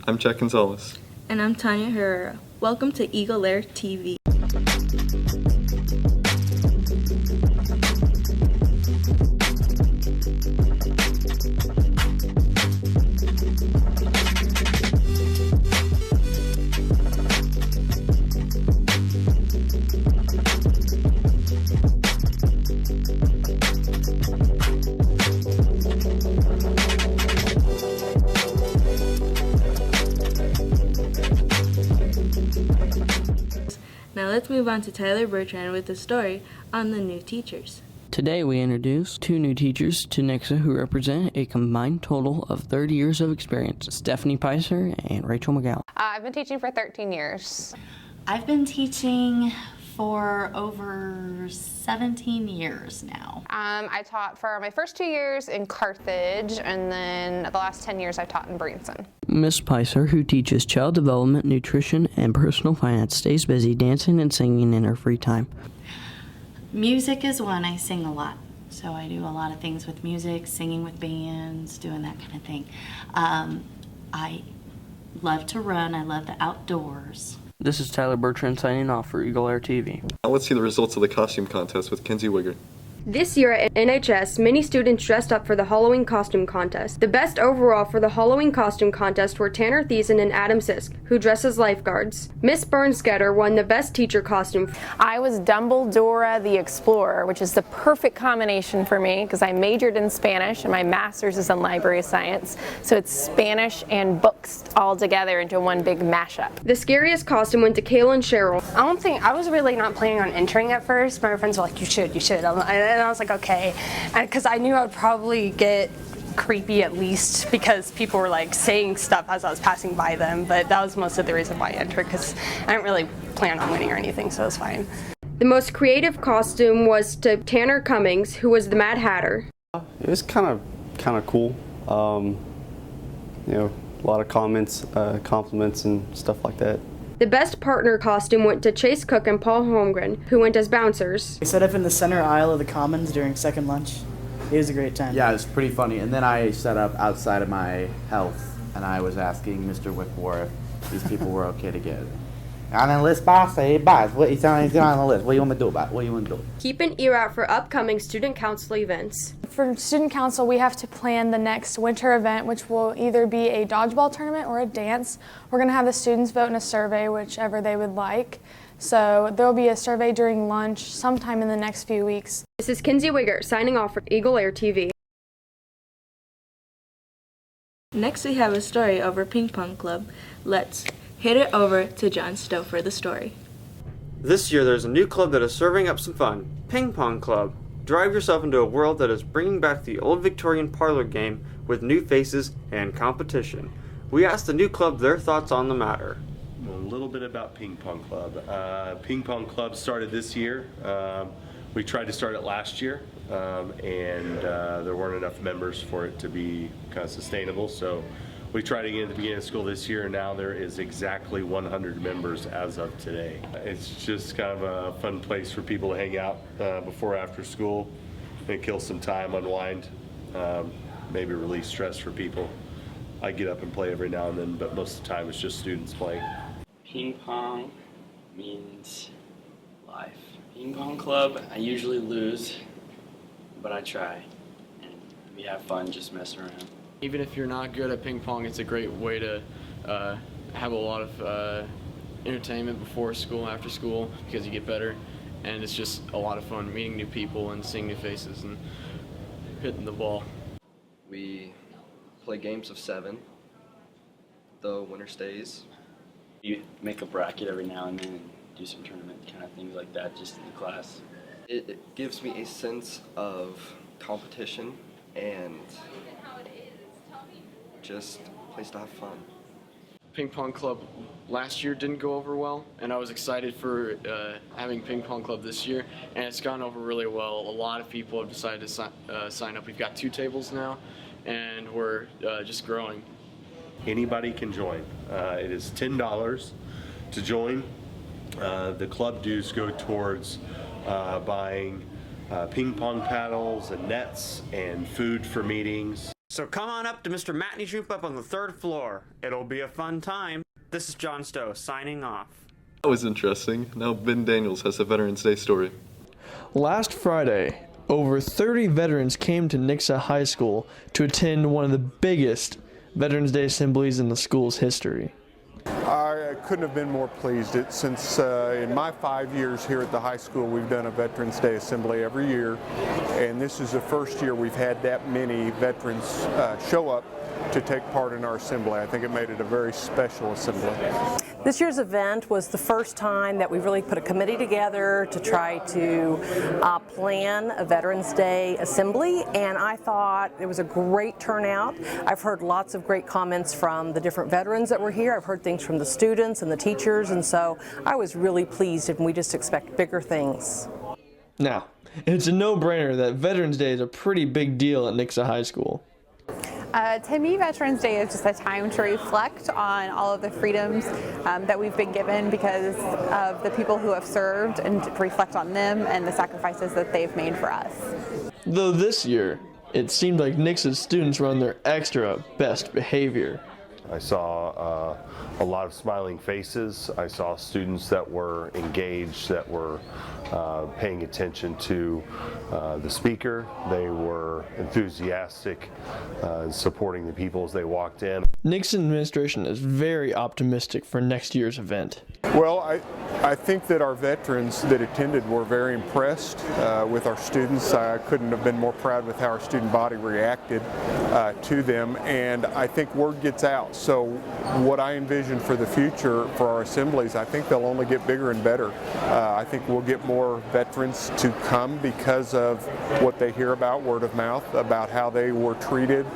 I'm Jack Gonzalez. And I'm Tanya Herrera. Welcome to EagleAir TV. Now let's move on to Tyler Bertrand with a story on the new teachers. Today we introduce two new teachers to Nixa who represent a combined total of 30 years of experience, Stephanie Picer and Rachel McGowan. I've been teaching for 13 years. I've been teaching for over 17 years now. I taught for my first 2 years in Carthage, and then the last 10 years I've taught in Branson. Miss Picer, who teaches child development, nutrition, and personal finance, stays busy dancing and singing in her free time. Music is one. I sing a lot. So I do a lot of things with music, singing with bands, doing that kind of thing. I love to run. I love the outdoors. This is Tyler Bertrand signing off for EagleAir TV. Now let's see the results of the costume contest with Kenzie Wiggert. This year at NHS, many students dressed up for the Halloween costume contest. The best overall for the Halloween costume contest were Tanner Thiessen and Adam Sisk, who dress as lifeguards. Miss Bernsgetter won the best teacher costume. I was Dumbledore the Explorer, which is the perfect combination for me because I majored in Spanish and my master's is in library science. So it's Spanish and books all together into one big mashup. The scariest costume went to Kaylin Sherrill. I was really not planning on entering at first. My friends were like, you should. And I was like, okay. Because I knew I would probably get creepy at least because people were like saying stuff as I was passing by them. But that was most of the reason why I entered because I didn't really plan on winning or anything, so it was fine. The most creative costume was to Tanner Cummings, who was the Mad Hatter. It was kind of cool. A lot of comments, compliments and stuff like that. The best partner costume went to Chase Cook and Paul Holmgren, who went as bouncers. We set up in the center aisle of the Commons during second lunch. It was a great time. Yeah, it was pretty funny. And then I set up outside of my health, and I was asking Mr. Wickwar if these people were okay to get on the list, boss. Hey, boss, what you telling me on the list? What do you want me to do about it? What do you want to do? Keep an ear out for upcoming student council events. For student council, we have to plan the next winter event, which will either be a dodgeball tournament or a dance. We're going to have the students vote in a survey, whichever they would like. So there will be a survey during lunch sometime in the next few weeks. This is Kenzie Wiggert signing off for EagleAir TV. Next we have a story over Ping Pong Club. Let's hit it over to John Stowe for the story. This year there's a new club that is serving up some fun, Ping Pong Club. Drive yourself into a world that is bringing back the old Victorian parlor game with new faces and competition. We asked the new club their thoughts on the matter. A little bit about Ping Pong Club. Ping Pong Club started this year. We tried to start it last year, and there weren't enough members for it to be kind of sustainable. So we tried again at the beginning of school this year, and now there is exactly 100 members as of today. It's just kind of a fun place for people to hang out before after school and kill some time, unwind, maybe release stress for people. I get up and play every now and then, but most of the time it's just students playing. Ping pong means life. Ping Pong Club, I usually lose, but I try. And we have fun just messing around. Even if you're not good at ping pong, it's a great way to have a lot of entertainment before school, after school, because you get better. And it's just a lot of fun meeting new people and seeing new faces and hitting the ball. We play games of 7. The winner stays. You make a bracket every now and then and do some tournament kind of things like that just in the class. It gives me a sense of competition and just a place to have fun. Ping Pong Club last year didn't go over well, and I was excited for having Ping Pong Club this year, and it's gone over really well. A lot of people have decided to sign up. We've got 2 tables now, and we're just growing. Anybody can join. It is $10 to join. The club dues go towards buying ping pong paddles and nets and food for meetings. So come on up to Mr. Matney's Troop up on the 3rd floor. It'll be a fun time. This is John Stowe signing off. That was interesting. Now Ben Daniels has a Veterans Day story. Last Friday, over 30 veterans came to Nixa High School to attend one of the biggest Veterans Day assemblies in the school's history. I couldn't have been more pleased. Since in my 5 years here at the high school, we've done a Veterans Day assembly every year, and this is the first year we've had that many veterans show up to take part in our assembly. I think it made it a very special assembly. This year's event was the first time that we really put a committee together to try to plan a Veterans Day assembly, and I thought it was a great turnout. I've heard lots of great comments from the different veterans that were here. I've heard things from the students and the teachers, and so I was really pleased, and we just expect bigger things. Now, it's a no-brainer that Veterans Day is a pretty big deal at Nixa High School. To me, Veterans Day is just a time to reflect on all of the freedoms that we've been given because of the people who have served, and to reflect on them and the sacrifices that they've made for us. Though this year, it seemed like Nixa's students were on their extra best behavior. I saw a lot of smiling faces. I saw students that were engaged, that were paying attention to the speaker. They were enthusiastic in supporting the people as they walked in. Nixa administration is very optimistic for next year's event. Well, I think that our veterans that attended were very impressed with our students. I couldn't have been more proud with how our student body reacted to them, and I think word gets out. So what I envision for the future for our assemblies, I think they'll only get bigger and better. I think we'll get more veterans to come because of what they hear about word of mouth, about how they were treated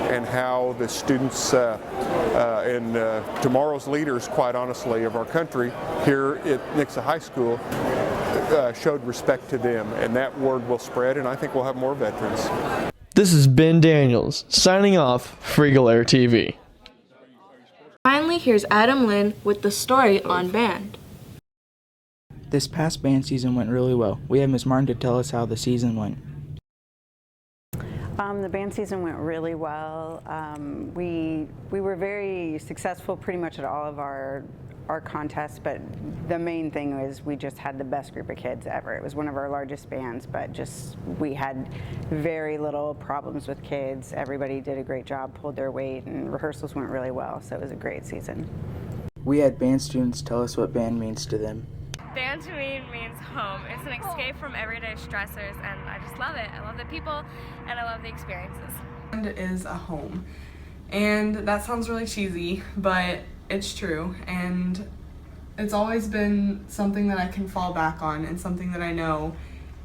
and how the students and tomorrow's leaders, quite honestly, of our country here at Nixa High School showed respect to them, and that word will spread, and I think we'll have more veterans. This is Ben Daniels, signing off for EagleAir TV. Finally, here's Adam Lynn with the story on band. This past band season went really well. We have Ms. Martin to tell us how the season went. The band season went really well. We were very successful pretty much at all of our contests, but the main thing was we just had the best group of kids ever. It was one of our largest bands, but just we had very little problems with kids. Everybody did a great job, pulled their weight, and rehearsals went really well, so it was a great season. We had band students tell us what band means to them. Band to me means home. It's an escape from everyday stressors, and I just love it. I love the people, and I love the experiences. Band is a home, and that sounds really cheesy, but it's true, and it's always been something that I can fall back on, and something that I know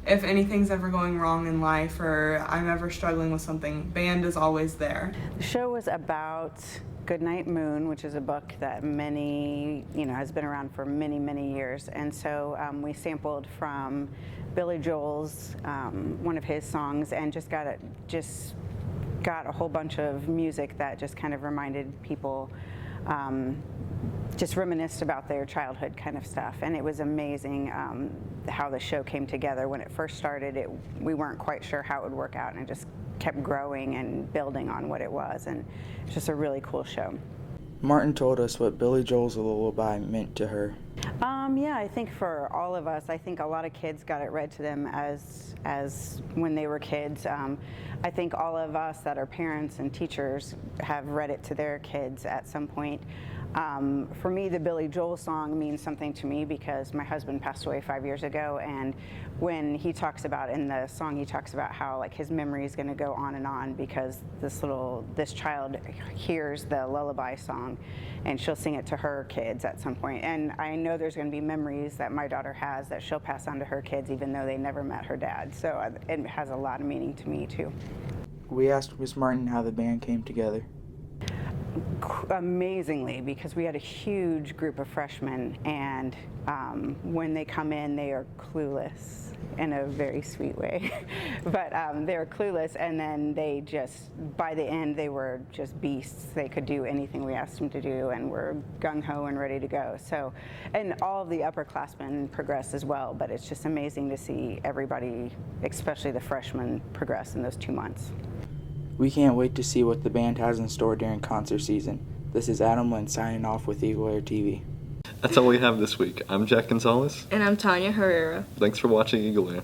if anything's ever going wrong in life or I'm ever struggling with something, band is always there. The show was about Goodnight Moon, which is a book that has been around for many, many years. And so we sampled from Billy Joel's, one of his songs, and just got a whole bunch of music that just kind of reminded people, just reminisced about their childhood kind of stuff. And it was amazing how the show came together. When it first started, we weren't quite sure how it would work out, and it just kept growing and building on what it was, and it's just a really cool show. Martin told us what Billy Joel's Lullaby meant to her. Yeah, I think for all of us, I think a lot of kids got it read to them as when they were kids. I think all of us that are parents and teachers have read it to their kids at some point. For me, the Billy Joel song means something to me because my husband passed away 5 years ago, and when he talks about, in the song, he talks about how like his memory is going to go on and on because this child hears the lullaby song, and she'll sing it to her kids at some point. And I know there's going to be memories that my daughter has that she'll pass on to her kids, even though they never met her dad. So it has a lot of meaning to me too. We asked Ms. Martin how the band came together. Amazingly, because we had a huge group of freshmen, and when they come in, they are clueless in a very sweet way. But they're clueless, and then they just, by the end, they were just beasts. They could do anything we asked them to do, and were gung-ho and ready to go. So, and all of the upperclassmen progressed as well, but it's just amazing to see everybody, especially the freshmen, progress in those 2 months. We can't wait to see what the band has in store during concert season. This is Adam Lynn signing off with EagleAir TV. That's all we have this week. I'm Jack Gonzalez. And I'm Tanya Herrera. Thanks for watching Eagle Air.